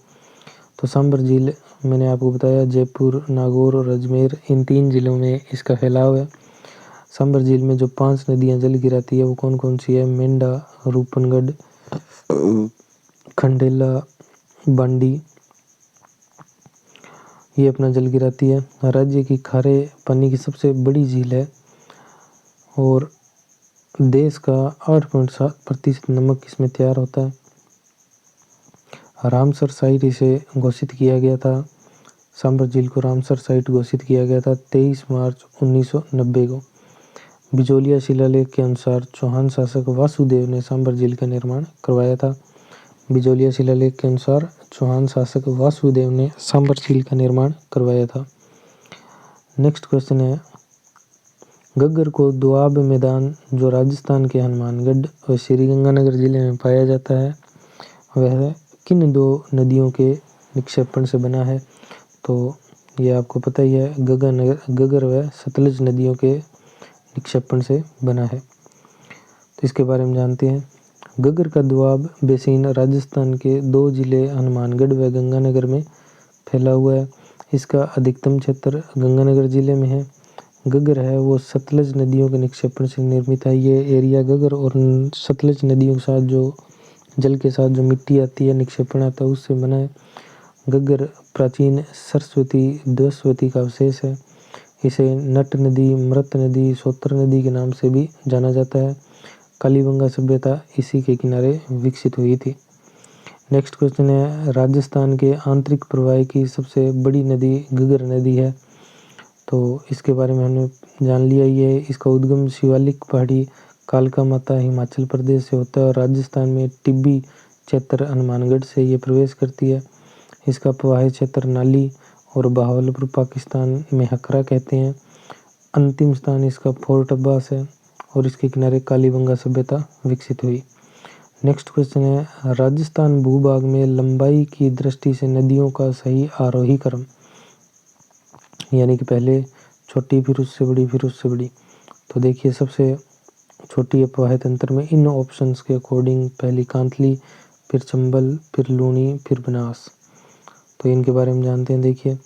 Speaker 1: तो सांबर झील मैंने आपको बताया जयपुर, नागौर और अजमेर, इन 3 जिलों में इसका फैलाव है। सांबर झील में जो 5 नदियां जल गिराती है वो कौन कौन सी है? मेंढा, रूपनगढ़, खंडेला, बांडी, ये अपना जल गिराती है। राज्य की खारे पानी की सबसे बड़ी झील है और देश का 8.7% नमक इसमें तैयार होता है। रामसर साइट इसे घोषित किया गया था, सांबर झील को रामसर साइट घोषित किया गया था 23 मार्च 1990 को। बिजोलिया शिलालेख के अनुसार चौहान शासक वासुदेव ने सांबर झील का निर्माण करवाया था। बिजोलिया शिलालेख के अनुसार चौहान शासक वासुदेव ने सांबर झील का निर्माण करवाया था। नेक्स्ट क्वेश्चन है, गग्गर को दोआब मैदान जो राजस्थान के हनुमानगढ़ और श्रीगंगानगर जिले में पाया जाता है वह किन 2 नदियों के निक्षेपण से बना है? तो ये आपको पता ही है, गग्गर व सतलज नदियों के निक्षेपण से बना है। तो इसके बारे में जानते हैं। गग्गर का दोआब बेसिन राजस्थान के 2 जिले हनुमानगढ़ व गंगानगर में फैला हुआ है। इसका अधिकतम क्षेत्र गंगानगर जिले में है। गग्गर है वो सतलज नदियों के निक्षेपण से निर्मित है। ये एरिया गग्गर और सतलज नदियों के साथ जो जल के साथ जो मिट्टी आती है, निक्षेपण आता है, उससे बना है। गग्गर प्राचीन सरस्वती द्वस्वती का अवशेष है। इसे नट नदी, मृत नदी, सोत्र नदी के नाम से भी जाना जाता है। कालीबंगा सभ्यता इसी के किनारे विकसित हुई थी। नेक्स्ट क्वेश्चन है, राजस्थान के आंतरिक प्रवाह की सबसे बड़ी नदी गग्गर नदी है। तो इसके बारे में हमने जान लिया। ये इसका उद्गम शिवालिक पहाड़ी कालका माता हिमाचल प्रदेश से होता है और राजस्थान में टिब्बी क्षेत्र हनुमानगढ़ से ये प्रवेश करती है। इसका प्रवाह क्षेत्र नाली और बहावलपुर पाकिस्तान में हकरा कहते हैं। अंतिम स्थान इसका फोर्ट अब्बास है और इसके किनारे कालीबंगा सभ्यता विकसित हुई। नेक्स्ट क्वेश्चन है, राजस्थान भूभाग में लंबाई की दृष्टि से नदियों का सही आरोही क्रम। यानी कि पहले छोटी, फिर उससे बड़ी, फिर उससे बड़ी। तो देखिए सबसे छोटी अपवाह तंत्र में इन ऑप्शंस के अकॉर्डिंग पहली कांतली, फिर चंबल, फिर लूणी, फिर बनास। तो इनके बारे में जानते हैं। देखिए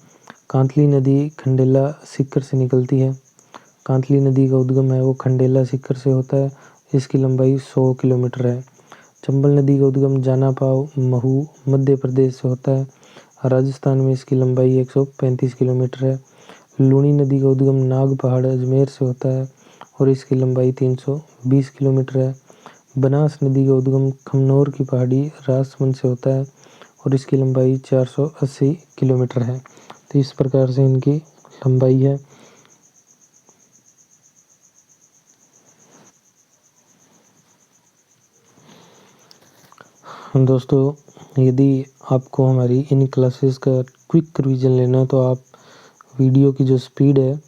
Speaker 1: कांतली नदी खंडेला सीकर से निकलती है। कांतली नदी का उद्गम है वो खंडेला सीकर से होता है। इसकी लंबाई 100 किलोमीटर है। चंबल नदी का उद्गम जानापाव महू मध्य प्रदेश से होता है। राजस्थान में इसकी लंबाई 135 किलोमीटर है। लूणी नदी का उद्गम नाग पहाड़ अजमेर से होता है और इसकी लंबाई 320 किलोमीटर है। बनास नदी का उद्गम खमनोर की पहाड़ी राजसमंद से होता है और इसकी लंबाई 480 किलोमीटर है। तो इस प्रकार से इनकी लंबाई है। दोस्तों यदि आपको हमारी इन क्लासेस का क्विक रिवीजन लेना है तो आप वीडियो की जो स्पीड है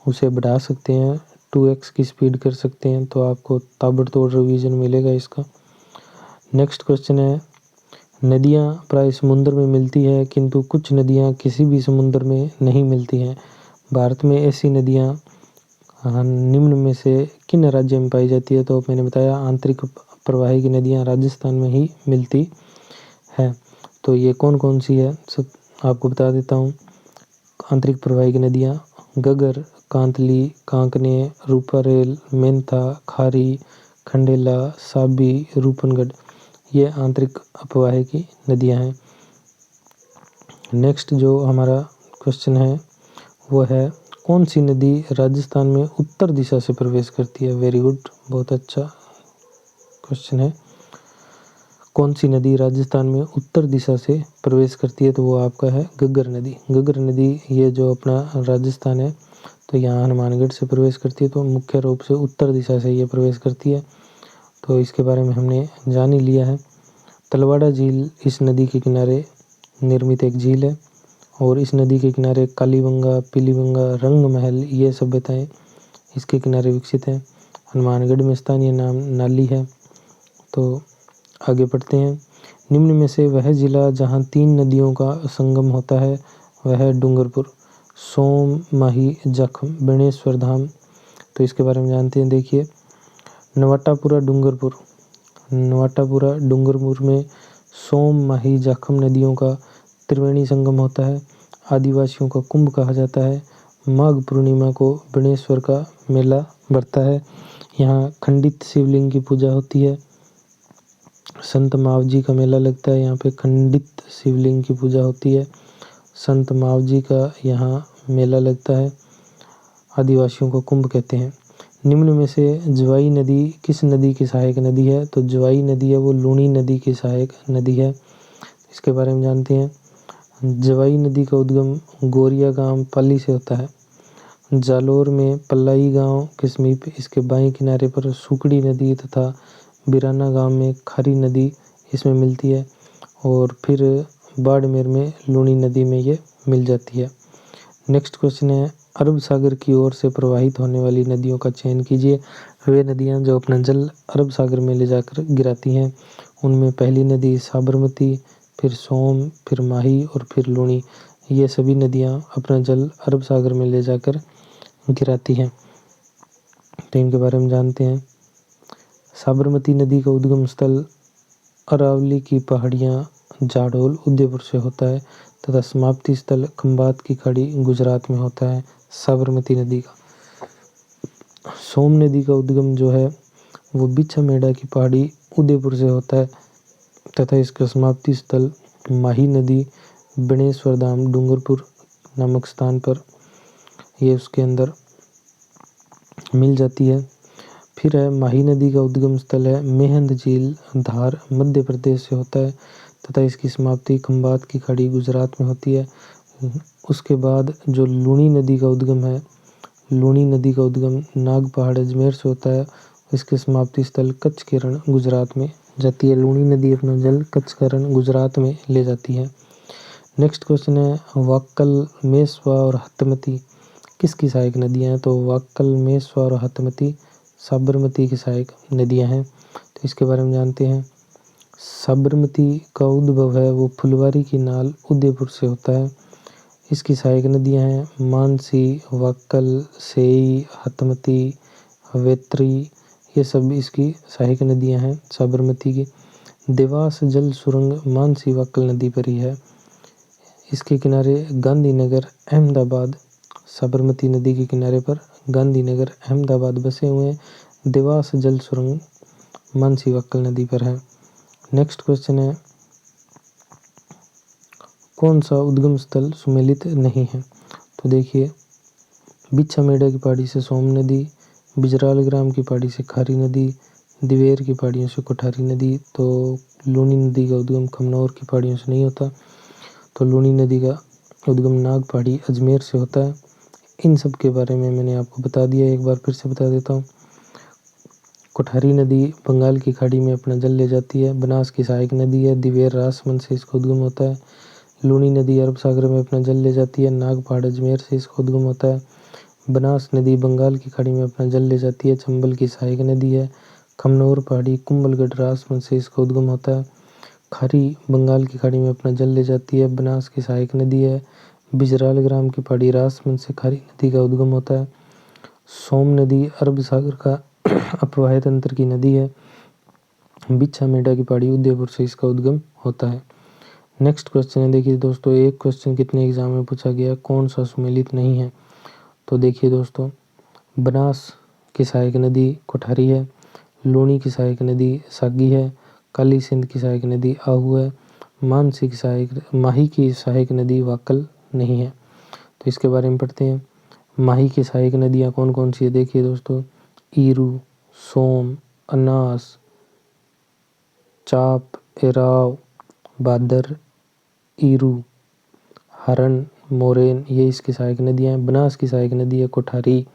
Speaker 1: उसे बढ़ा सकते हैं, 2x की स्पीड कर सकते हैं, तो आपको ताबड़तोड़ रिवीजन मिलेगा इसका। नेक्स्ट क्वेश्चन है, नदियाँ प्राय समुद्र में मिलती है किंतु कुछ नदियाँ किसी भी समुद्र में नहीं मिलती हैं। भारत में ऐसी नदियाँ निम्न में से किन राज्य में पाई जाती है? तो मैंने बताया आंतरिक प्रवाही की नदियाँ राजस्थान में ही मिलती है। तो ये कौन कौन सी है सब आपको बता देता हूँ। आंतरिक प्रवाही की नदियाँ गगर, कांतली, कांकने, रूपारेल, मेंथा, खारी, खंडेला, साबी, रूपनगढ़, ये आंतरिक अपवाही की नदियाँ हैं। नेक्स्ट जो हमारा क्वेश्चन है वो है, कौन सी नदी राजस्थान में उत्तर दिशा से प्रवेश करती है? वेरी गुड, बहुत अच्छा क्वेश्चन है। कौन सी नदी राजस्थान में उत्तर दिशा से प्रवेश करती है? तो वो आपका है गगर नदी। गगर नदी ये जो अपना राजस्थान है तो यहाँ हनुमानगढ़ से प्रवेश करती है, तो मुख्य रूप से उत्तर दिशा से ये प्रवेश करती है। तो इसके बारे में हमने जान ही लिया है। तलवाड़ा झील इस नदी के किनारे निर्मित एक झील है और इस नदी के किनारे कालीबंगा, पीलीबंगा, रंग महल ये सभ्यताएं इसके किनारे विकसित हैं। हनुमानगढ़ में स्थानीय नाम नाली है। तो आगे बढ़ते हैं। निम्न में से वह जिला जहाँ 3 नदियों का संगम होता है वह है डूंगरपुर, सोम, माही, जखम, बेणेश्वर धाम। तो इसके बारे में जानते हैं। देखिए नवाटापुरा डूंगरपुर में सोम, माही, जखम नदियों का त्रिवेणी संगम होता है। आदिवासियों का कुंभ कहा जाता है। माघ पूर्णिमा को बेणेश्वर का मेला बढ़ता है। यहाँ खंडित शिवलिंग की पूजा होती है। संत मावजी का मेला लगता है, यहाँ पे खंडित शिवलिंग की पूजा होती है। संत मावजी का यहाँ मेला लगता है। आदिवासियों को कुंभ कहते हैं। निम्न में से जवाई नदी किस नदी की सहायक नदी है? तो जवाई नदी है वो लूणी नदी की सहायक नदी है। इसके बारे में जानते हैं। जवाई नदी का उद्गम गोरिया गांव पाली से होता है। जालोर में पल्लाई गांव के समीप इसके बाएं किनारे पर सुकड़ी नदी तथा बिराना गांव में खारी नदी इसमें मिलती है और फिर बाड़मेर में लूणी नदी में ये मिल जाती है। नेक्स्ट क्वेश्चन है, अरब सागर की ओर से प्रवाहित होने वाली नदियों का चयन कीजिए। वे नदियां जो अपना जल अरब सागर में ले जाकर गिराती हैं। उनमें पहली नदी साबरमती, फिर सोम, फिर माही और फिर लूणी। ये सभी नदियां अपना जल अरब सागर में ले जाकर गिराती हैं। तो इनके बारे में जानते हैं। साबरमती नदी का उद्गम स्थल अरावली की पहाड़ियाँ जाडौल उदयपुर से होता है तथा समाप्ति स्थल खंबात की खाड़ी गुजरात में होता है। साबरमती नदी का सोम नदी का उद्गम जो है वो बिछा मेड़ा की पहाड़ी उदयपुर से होता है तथा इसका समाप्ति स्थल माही नदी बेणेश्वर धाम डूंगरपुर नामक स्थान पर ये उसके अंदर मिल जाती है। फिर है माही नदी का उद्गम स्थल है मेहंद झील धार मध्य प्रदेश से होता है तथा इसकी समाप्ति खंबात की खाड़ी गुजरात में होती है। उसके बाद जो लूणी नदी का उद्गम है, लूणी नदी का उद्गम नाग पहाड़ अजमेर से होता है। इसके समाप्ति स्थल कच्छ के रण गुजरात में जाती है। लूणी नदी अपना जल कच्छ का रण गुजरात में ले जाती है। नेक्स्ट क्वेश्चन है, वाक्कल, मेस्वा और हतमती किसकी सहायक नदियाँ हैं? तो वाक्कल, मेस्वा और हतमती साबरमती की सहायक नदियाँ हैं। तो इसके बारे में जानते हैं। साबरमती का उद्भव है वो फुलवारी की नाल उदयपुर से होता है। इसकी सहायक नदियाँ हैं मानसी, वाक्कल, सेई, हतमती, वेत्री, ये सब इसकी सहायक नदियाँ हैं साबरमती की। देवास जल सुरंग मानसी वाक्कल नदी पर ही है। इसके किनारे गांधीनगर, अहमदाबाद, साबरमती नदी के किनारे पर गांधीनगर, अहमदाबाद बसे हुए हैं। देवास जल सुरंग मानसी वाक्कल नदी पर है। नेक्स्ट क्वेश्चन है, कौन सा उद्गम स्थल सुमेलित नहीं है? तो देखिए, बिच्छा मेढ़ा की पहाड़ी से सोम नदी, बिजराल ग्राम की पहाड़ी से खारी नदी, दिवेर की पहाड़ियों से कोठारी नदी। तो लूनी नदी का उद्गम खमनौर की पहाड़ियों से नहीं होता, तो लूनी नदी का उद्गम नाग पहाड़ी अजमेर से होता है। इन सब के बारे में मैंने आपको बता दिया, एक बार फिर से बता देता हूँ। कोठारी नदी बंगाल की खाड़ी में अपना जल ले जाती है, बनास की सहायक नदी है, दिवेर राजसमंद से इसका उद्गम होता है। लूनी नदी अरब सागर में अपना जल ले जाती है, नाग पहाड़ अजमेर से इसका उद्गम होता है। बनास नदी बंगाल की खाड़ी में अपना जल ले जाती है, चंबल की सहायक नदी है। खमनौर पहाड़ी कुंभलगढ़ राजसमंद से इसका उद्गम होता है। खारी बंगाल की खाड़ी में अपना जल ले जाती है, बनास की सहायक नदी है। बिजराल ग्राम की पहाड़ी राजसमंद से खारी नदी का उद्गम होता है। सोम नदी अरब सागर का अपवाह तंत्र की नदी है। बिच्छा मेढ़ा की पहाड़ी उदयपुर से इसका उद्गम होता है। नेक्स्ट क्वेश्चन है, देखिए दोस्तों, एक क्वेश्चन कितने एग्जाम में पूछा गया, कौन सा सुमेलित नहीं है? तो देखिए दोस्तों, बनास की सहायक नदी कोठारी है, लूनी की सहायक नदी सागी है, काली सिंध की सहायक नदी आहू है, माही की सहायक नदी वाक्कल नहीं है। तो इसके बारे में पढ़ते हैं। माही की सहायक नदियाँ कौन कौन सी है? देखिए दोस्तों, ईरू, सोम, अनास, चाप, एराव, बादर, ईरू, हरन, मोरेन, ये इसकी सहायक नदियाँ हैं। बनास की सहायक नदी है कोठारी,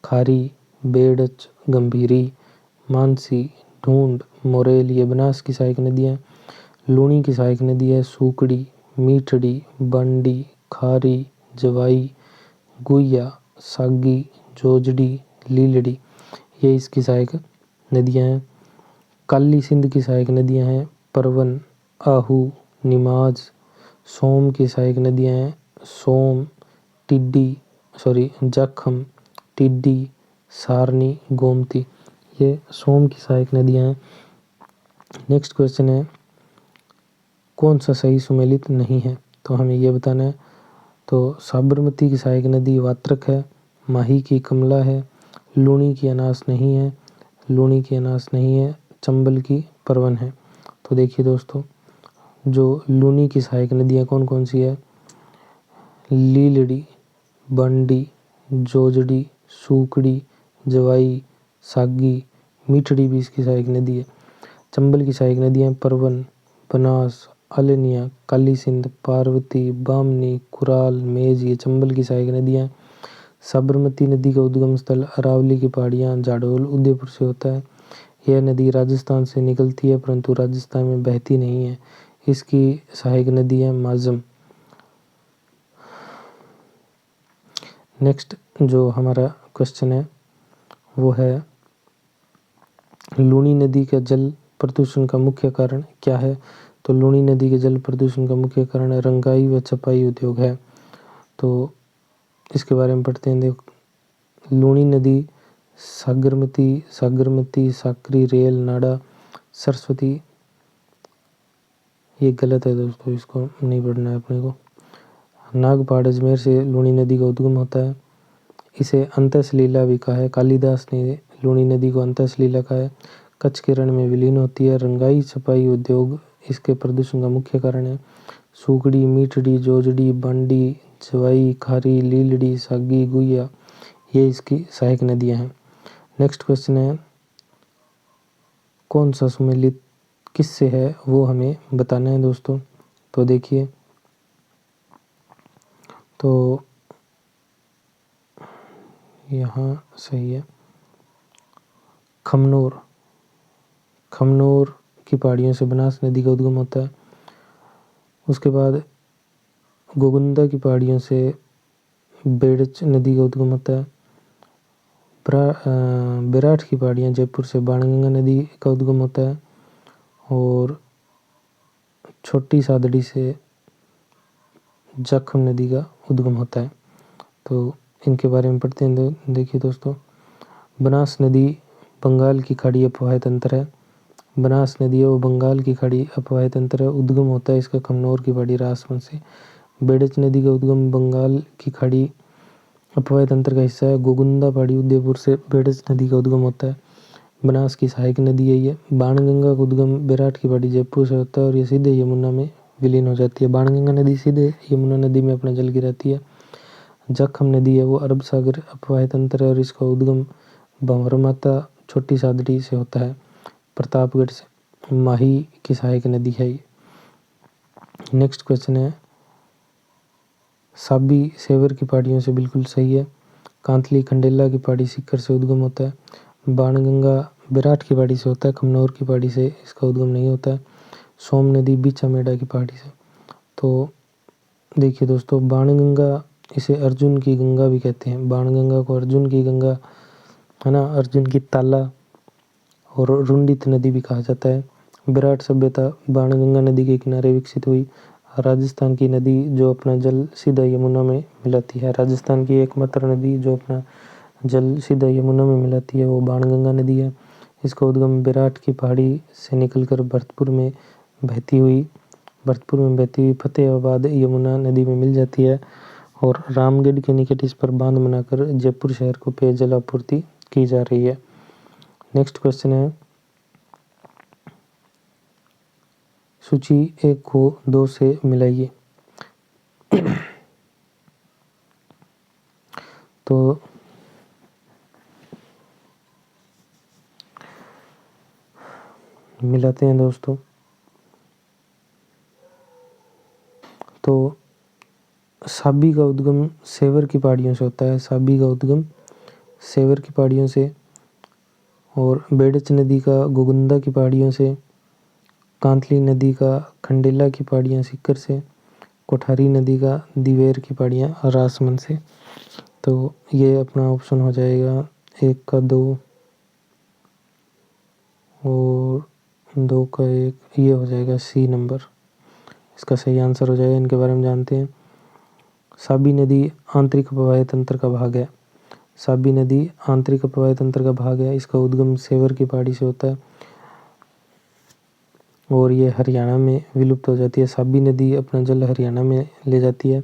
Speaker 1: खारी, बेड़च, गंभीरी, मानसी, ढूंढ, मोरेल, ये बनास की सहायक नदियाँ हैं। लूनी की सहायक नदी है सूकड़ी, मीठड़ी, बंडी, खारी, जवाई, गुइया, सागी, जोजड़ी, लीलड़ी, ये इसकी सहायक नदियाँ हैं। काली सिंध की सहायक नदियाँ हैं परवन, आहू, निमाज। सोम की सहायक नदियाँ हैं सोम, जखम, टिड्डी, सारनी, गोमती, ये सोम की सहायक नदियाँ हैं। नेक्स्ट क्वेश्चन है, कौन सा सही सुमेलित नहीं है? तो हमें ये बताना है। तो साबरमती की सहायक नदी वात्रक है, माही की कमला है, लूनी की अनास नहीं है, चंबल की परवन है। तो देखिए दोस्तों, जो लूनी की सहायक नदियाँ कौन कौन सी है? लीलड़ी, बंडी, जोजड़ी, सूकड़ी, जवाई, सागी, मीठड़ी भी इसकी सहायक नदी है। चंबल की सहायक नदियाँ परवन, बनास, अलिनिया, काली सिंध, पार्वती, बामनी, कुराल, मेज, ये चंबल की सहायक नदियाँ। साबरमती नदी का उद्गम स्थल अरावली की पहाड़ियाँ, जाडोल, उदयपुर से होता है। यह नदी राजस्थान से निकलती है परंतु राजस्थान में बहती नहीं है। इसकी सहायक नदी है माजम। नेक्स्ट जो हमारा क्वेश्चन है वो है, लूनी नदी का जल प्रदूषण का मुख्य कारण क्या है? तो लूनी नदी के जल प्रदूषण का मुख्य कारण रंगाई व छपाई उद्योग है। तो इसके बारे में पढ़ते हैं। देखो, लूनी नदी सागरमती, साकरी, रेल, नाड़ा, सरस्वती, ये गलत है दोस्तों, इसको नहीं पढ़ना है अपने को। नागपाड़ अजमेर से लूनी नदी का उद्गम होता है। इसे अंतसलीला भी कहा है। कालिदास ने लूनी नदी को अंतसलीला कहा है। कच्छ के रण में विलीन होती है। रंगाई छपाई उद्योग इसके प्रदूषण का मुख्य कारण है। सूकड़ी, मीठड़ी, जोजड़ी, बंडी, जवाई, खारी, लीलड़ी, सागी, गुइया, ये इसकी सहायक नदियाँ हैं। नेक्स्ट क्वेश्चन है, कौन सा सुमेलित किससे है वो हमें बताना है दोस्तों। तो देखिए, तो यहाँ सही है। खमनोर की पहाड़ियों से बनास नदी का उद्गम होता है। उसके बाद गोगुंदा की पहाड़ियों से बेड़च नदी का उद्गम होता है। बेराठ की पहाड़ियाँ जयपुर से बाणगंगा नदी का उद्गम होता है। और छोटी सादड़ी से जखम नदी का उद्गम होता है। तो इनके बारे में पढ़ते हैं। देखिए दोस्तों, बनास नदी बंगाल की खाड़ी अपवाह तंत्र है। बनास नदी है वो बंगाल की खाड़ी अपवाह तंत्र है। उद्गम होता है इसका कमनौर की पहाड़ी राजवंश से। बेडच नदी का उद्गम बंगाल की खाड़ी अपवाह तंत्र का हिस्सा है। गोगुंदा पहाड़ी उदयपुर से बेडच नदी का उद्गम होता है। बनास की सहायक नदी है ये। बाणगंगा का उद्गम विराट की पहाड़ी जयपुर से होता है और ये सीधे यमुना में विलीन हो जाती है। बाणगंगा नदी सीधे यमुना नदी में अपना जल गिराती है। जखम नदी है वो अरब सागर अपवाह तंत्र है और इसका उद्गम भंवरमाता छोटी सादड़ी से होता है, प्रतापगढ़ से। माही की सहायक नदी है ये। नेक्स्ट क्वेश्चन है, साबी सेवर की पहाड़ियों से बिल्कुल सही है। कांतली खंडेला की पहाड़ी सीकर से उद्गम होता है। बाणगंगा विराट की पहाड़ी से होता है, खमनौर की पहाड़ी से इसका उद्गम नहीं होता है। सोम नदी बीचा मेड़ा की पहाड़ी से। तो देखिए दोस्तों, बाणगंगा इसे अर्जुन की गंगा भी कहते हैं। बाणगंगा को अर्जुन की गंगा है ना, अर्जुन की ताला और रुंडित नदी भी कहा जाता है। विराट सभ्यता बाणगंगा नदी के किनारे विकसित हुई। राजस्थान की नदी जो अपना जल सीधा यमुना में मिलाती है, राजस्थान की एकमात्र नदी जो अपना जल सीधा यमुना में मिलाती है वो बाणगंगा नदी है। इसका उद्गम विराट की पहाड़ी से निकलकर भरतपुर में बहती हुई फतेहाबाद यमुना नदी में मिल जाती है और रामगढ़ के निकट इस पर बांध बनाकर जयपुर शहर को पेयजल आपूर्ति की जा रही है। नेक्स्ट क्वेश्चन है, सूची 1 को 2 से मिलाइए। तो मिलाते हैं दोस्तों। तो साबी का उद्गम सेवर की पहाड़ियों से होता है। साबी का उद्गम सेवर की पहाड़ियों से और बेडच नदी का गोगुंदा की पहाड़ियों से। कांतली नदी का खंडेला की पहाड़ियाँ सीकर से। कोठारी नदी का दिवेर की पहाड़ियाँ राजमंद से। तो ये अपना ऑप्शन हो जाएगा 1 का 2 और 2 का 1, ये हो जाएगा सी नंबर, इसका सही आंसर हो जाएगा। इनके बारे में जानते हैं। साबी नदी आंतरिक अपवाह तंत्र का भाग है। साबी नदी आंतरिक अपवाह तंत्र का भाग है। इसका उद्गम सेवर की पहाड़ी से होता है और ये हरियाणा में विलुप्त हो जाती है। साबी नदी अपना जल हरियाणा में ले जाती है।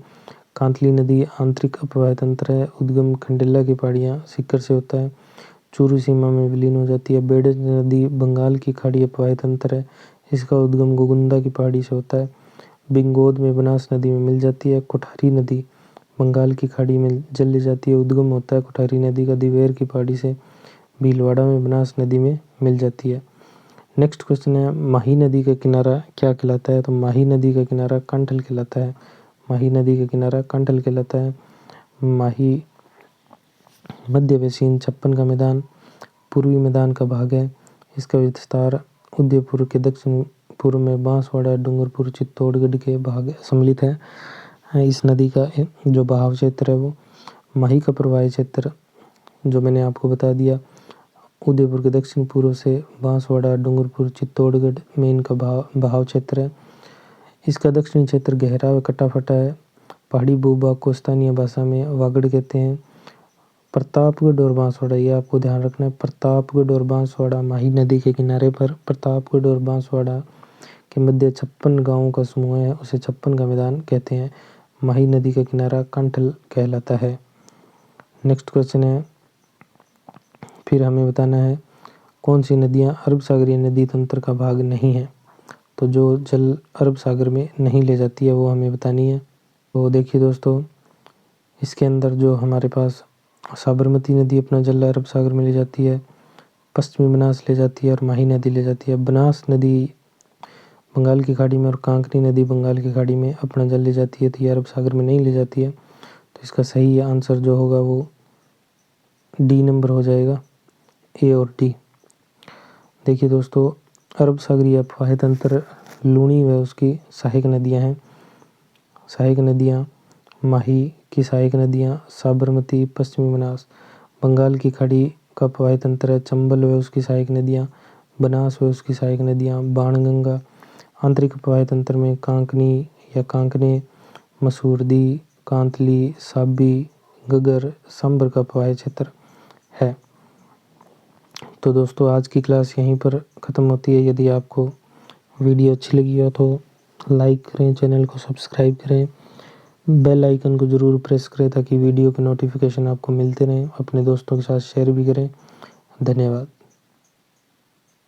Speaker 1: कांतली नदी आंतरिक अपवाह तंत्र है। उद्गम खंडेला की पहाड़ियाँ सीकर से होता है, चूरू सीमा में विलीन हो जाती है। बेडज नदी बंगाल की खाड़ी अपवाह तंत्र है। इसका उद्गम गोगुंदा की पहाड़ी से होता है, बिंगोद में बनास नदी में मिल जाती है। कोठारी नदी बंगाल की खाड़ी में जल ले जाती है। उद्गम होता है कोठारी नदी का दिवेर की पहाड़ी से, भीलवाड़ा में बनास नदी में मिल जाती है। नेक्स्ट क्वेश्चन है, माही नदी का किनारा क्या कहलाता है? तो माही नदी का किनारा कंठल कहलाता है। माही नदी का किनारा कंठल कहलाता है। माही मध्य बेसिन 56 का मैदान पूर्वी मैदान का भाग है। इसका विस्तार उदयपुर के दक्षिण पूर्व में बांसवाड़ा, डूंगरपुर, चित्तौड़गढ़ के भाग सम्मिलित है। इस नदी का जो बहाव क्षेत्र है वो माही का प्रवाही क्षेत्र जो मैंने आपको बता दिया, उदयपुर के दक्षिण पूर्व से बांसवाड़ा, डूंगरपुर, चित्तौड़गढ़ में इनका बहाव क्षेत्र है। इसका दक्षिणी क्षेत्र गहरा व कटा-फटा है। पहाड़ी भूभाग को स्थानीय भाषा में वागड़ कहते हैं। प्रतापगढ़ और बांसवाड़ा, ये आपको ध्यान रखना है। प्रतापगढ़ और बांसवाड़ा माही नदी के किनारे पर प्रतापगढ़ और बांसवाड़ा के मध्य 56 गांवों का समूह है, उसे 56 का मैदान कहते हैं। माही नदी का किनारा कंठल कहलाता है। नेक्स्ट क्वेश्चन है, फिर हमें बताना है कौन सी नदियाँ अरब सागरीय नदी तंत्र का भाग नहीं है। तो जो जल अरब सागर में नहीं ले जाती है वो हमें बतानी है। तो देखिए दोस्तों, इसके अंदर जो हमारे पास साबरमती नदी अपना जल अरब सागर में ले जाती है, पश्चिमी बनास ले जाती है और माही नदी ले जाती है। बनास नदी बंगाल की खाड़ी में और कांकरी नदी बंगाल की खाड़ी में अपना जल ले जाती है, तो ये अरब सागर में नहीं ले जाती है। तो इसका सही आंसर जो होगा वो डी नंबर हो जाएगा, ए और डी। देखिए दोस्तों, अरब सागरीय अपवाह तंत्र लूणी व उसकी सहायक नदियाँ हैं। सहायक नदियाँ माही की सहायक नदियाँ साबरमती, पश्चिमी बनास। बंगाल की खाड़ी का अपवाह तंत्र है चंबल व उसकी सहायक नदियाँ, बनास व उसकी सहायक नदियाँ, बाणगंगा। आंतरिक अपवाह तंत्र में कांकनी या कांकने, मसूरदी, कांतली, साबी, गगर, सांभर का पहाड़ी क्षेत्र है। तो दोस्तों आज की क्लास यहीं पर ख़त्म होती है। यदि आपको वीडियो अच्छी लगी हो तो लाइक करें, चैनल को सब्सक्राइब करें, बेल आइकन को ज़रूर प्रेस करें ताकि वीडियो के नोटिफिकेशन आपको मिलते रहें। अपने दोस्तों के साथ शेयर भी करें। धन्यवाद।